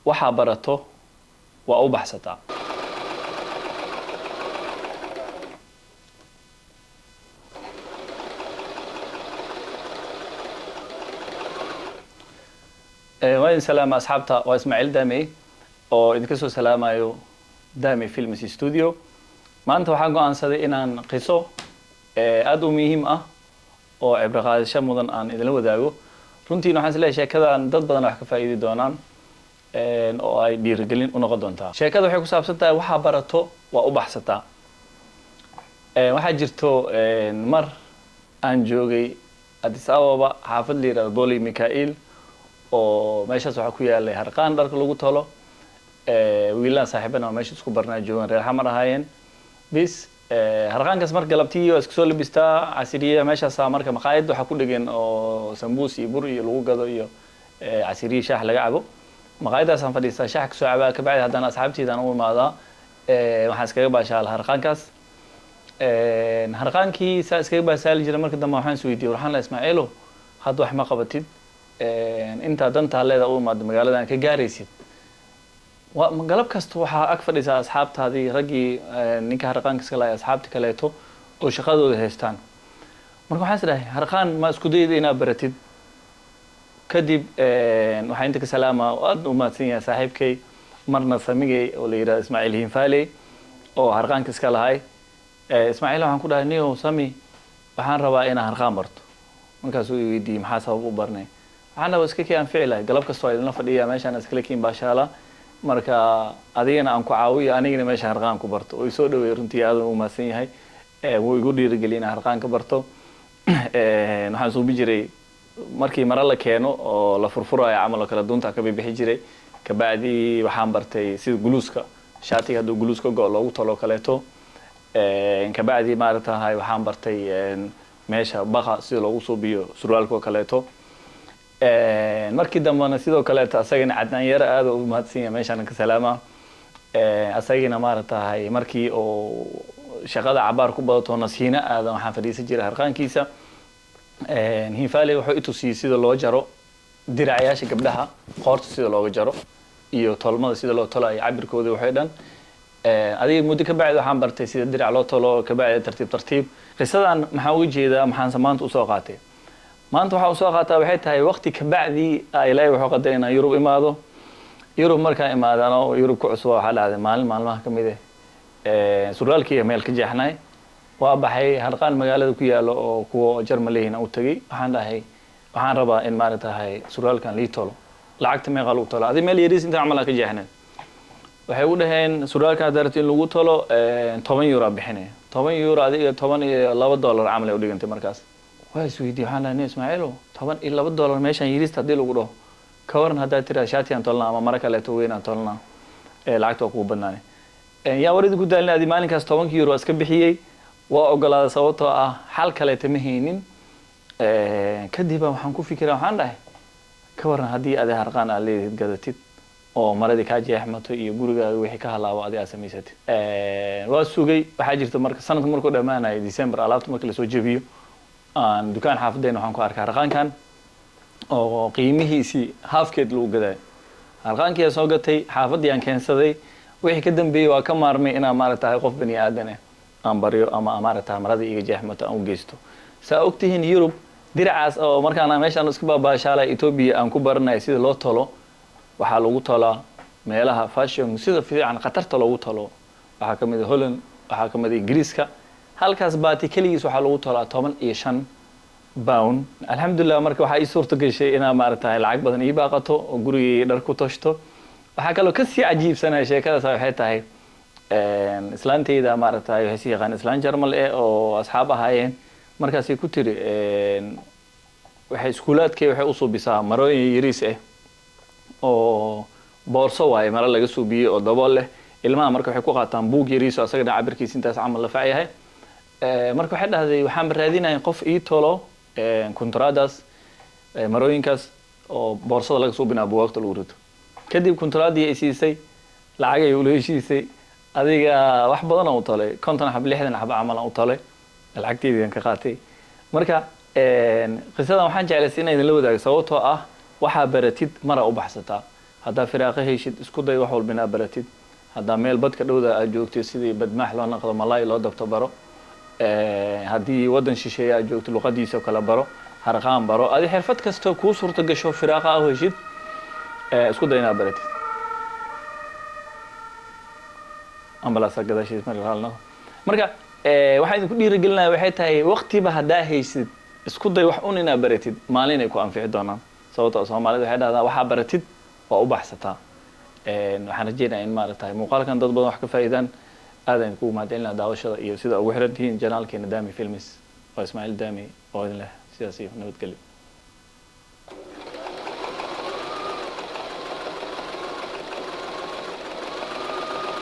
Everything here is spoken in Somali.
waxaa barato waa u baxsataa. وين سلام أصحابتا وإسماعيل دامي أو إذا كسو سلام أيو دامي فيلم استوديو ما أنت وحاجة عن صدق إن قصة أدو مهم أو عبر هذا الشيء مدن عن إذا لو داعو runtii waxaan isleeyahay sheekadaan dad badan wax ka faa'iidi doonaan oo ay dhiirigelin u noqon doontaa. Sheekadu waxay ku saabsan tahay waxa barato waa u baxsataa. Waxa jirto mar aan joogay Addis Ababa xaafad la yiraahdo Boli Mikail oo meeshaas waxa ku yaalay harqaan dharka lagu tolo wiilaan saaxiibana oo meesha isku barnaa joogan reer xamar ahaayeen bis harqaankaas mar galabtii oo isku soo labistaa casiriye meeshaas marka maqaayad waxa ku dhagan oo sambuus iyo bur iyo lagu gado iyo casiriye shaah laga cabo maqaayadaas aan fadhiistaa shaah ka soo cabaa ka bacdi haddana asxaabtayda aan u imaadaa waxaan iskaga baashaa harqaankaas harqaankii saa iskaga baasaali jiray marka dambe waxaan is weydiiyey waxaan la Ismaaciilo hadda wax ma qabatid inta danta leeda u imaad magaaladan ka gaaraysid galab kasta waxaa ag fadhisaa asxaabtaadii raggii ninka harqaanka iska lahay asxaabta kaleeto oo shaqadooda haystaan marka waxaan isdhahay harqaan ma isku dayda inaad baratid kadib waxaan inta ka salaamaa aad u mahadsan yahay saaxiibkay marna samigay oo la yiraahdo Ismaaciil Hinfaale oo harqaanka iska lahay Ismaaciil waxaan ku dhahay niyo sami waxaan rabaa inaan harqaan barto markaas uu weydiiyey maxaa sabab u barnay waxaan rabaa iska keen ficilay galab kasta oo idin fadhiya meeshaan iska keen baashaala marka adigana aan ku caawiyo anigana meesha harqaan ku barto oo soo dhaweey runtii aad u mahadsan yahay wuu igu dhiirigeliyay inaan harqaan ka barto waxaan soo bijiray markii mara la keeno oo la furfurayo amal kala dunta ka bixi jiray ka baadi waxaan bartay sida guluuska shaatiga haduu guluuska go loogu talo kaleeto ka baadi maaratahay waxaan bartay meesha baqa sida loogu soo biyo surwaalka kaleeto markii dambana sidoo kale asagana cadnaan yar aad u mahadsan yahay meeshaan ka salaama asagana maaratahay markii oo shaqada cabaar ku badato nasiina aad waxaan fadhiisan jiray harqaankiisa Hinfaale wuxuu i tusiyay sida loo jaro diracyaasha gabdhaha qoorta sida looga jaro iyo tolmada sida loo tolayo cabirkooda waxay dhan adiga muddo ka bacdi waxaan bartay sida dirac loo tolo ka bacdi tartiib qisadan maxaa uga jeedaa maxaan samaanta u soo qaatay maanta waxa uu soo qaataa waxay tahay waqti ka bacdi ilaahay wuxuu qaday inaan Yurub imaado Yurub markaa imaadano Yurub ku cusub waxa dhacday maalmaha kamid suraalkii meel ka jeexnay waa baxay harqaan magaalada ku yaalo oo kuwa Jarmaleyna u tagay waxaan dhahay waxaan rabaa in maaratahay suraalkan lii tolo lacagta meeqa lagu tolo adii meel yariis inta amal ka jeexnay waxay u dhaheen suraalka dartii in lagu tolo 10 euro bixinay 10 euro adiga $12 amal ay u dhigantay markaas waa isweydiiyay waxaan dhahay Ismaaciilo $12 meeshan yariista hadii lagu dhaho ka waran hadaa tira shaatiyan tolna ama mara kale to weynaan tolna lacagta ku badnaanay yaa warid ku daalin adii maalinkaas 10 euro iska bixiyay waa ogolaaday sababtoo ah xal kale tama haynin kadib waxaan ku fikiraa waxaan dhahay ka waran hadii aad harqaan aad leedahay gadatid oo maradii ka jeexmato iyo gurigaaga wixii ka halaabo aad samaysatid waa sugay waxa jirta marka sanadka markuu dhamaanayo December alaabta marka la soo jabiyo aan dukaan xaafadeen waxaan ku arkaa harqaankan oo qiimihiisi halfkeed lagu gaday harqaankii soo gatay xaafadii aan keensaday wixii ka dambeeyay waa ka maarmay inaan maaratahay qof bani aadan ah aan bariyo ama maaratahay maradii iga jeexmato aan u geysto saa ogtihiin Yurub diracaas oo markaan meeshaan isku baabaashalay Ethiopia aan ku baranay sida loo tolo waxa lagu tolaa meelaha fashion sida fiican qatarta lagu tolo waxa kamid ah Holland waxa kamid ah Ingiriiska halkaas baati kaligiis waxa lagu tolaa 15 pound alxamdulillah marka waxa ay suurto gashay inaan maaratahay lacag badan ii baaqato oo gurigii dhar ku tashto waxa kale oo ka sii cajiibsanay sheekadaas waxay tahay islaantayda maaratahay waxay si yaqaan islaan Jarmal oo asxaab ahaayeen markaas ay ku tiri waxay iskuulaadkay waxay u soo bisaa marooyin yariis oo boorso waay mara laga soo biyay oo dabool leh ilmaha marka waxay ku qaataan buug yariis oo asaga cabirkiisa intaas amal la faayahay marka waxay dhahday waxaan raadinayaa qof ii tolo kontradas marooyinkaas oo boorsada laga soo binaa buugta lagu rito kadib kontraadii ay siisay lacag ay u leeshiisay adiga wax badan oo tolay 50 xab 60 xab amal oo tolay lacagteedii ka qaatay marka qisadan waxaan jeclaysay inay la wadaago sababtoo ah waxa baratid mara u baxsataa haddaa firaaqo heyshid isku day wax walba inaad baratid haddaa meel badka dhowda aad joogtid sidii badmaax loo naqdo malaay loo dabto baro haddii waddan shisheeye aad joogto luqadiisa oo kale baro harqaan baro adi xirfad kastoo kuu suurta gasho firaaqa ah heshid isku day inaad baratid ambalaasa gadaashiis marka waxaa idinku dhiirigelinaya waxay tahay waqtiba haddaa haysid isku day wax un inaad baratid maalin ay ku anfici doonaan sababtoo soomaalida waxay dhahdaa waxaa baratid waa u baxsataa waxaan rajeynaya in maaragtay muuqaalkan dad badan wax ka faa'iidaan aadaan idinku mahadcelinaa daawashada iyo sida ugu xiran tihiin janaalkeena Dami Films oo Ismaaciil Dami oo idin leh sidaas iyo nabadgelyo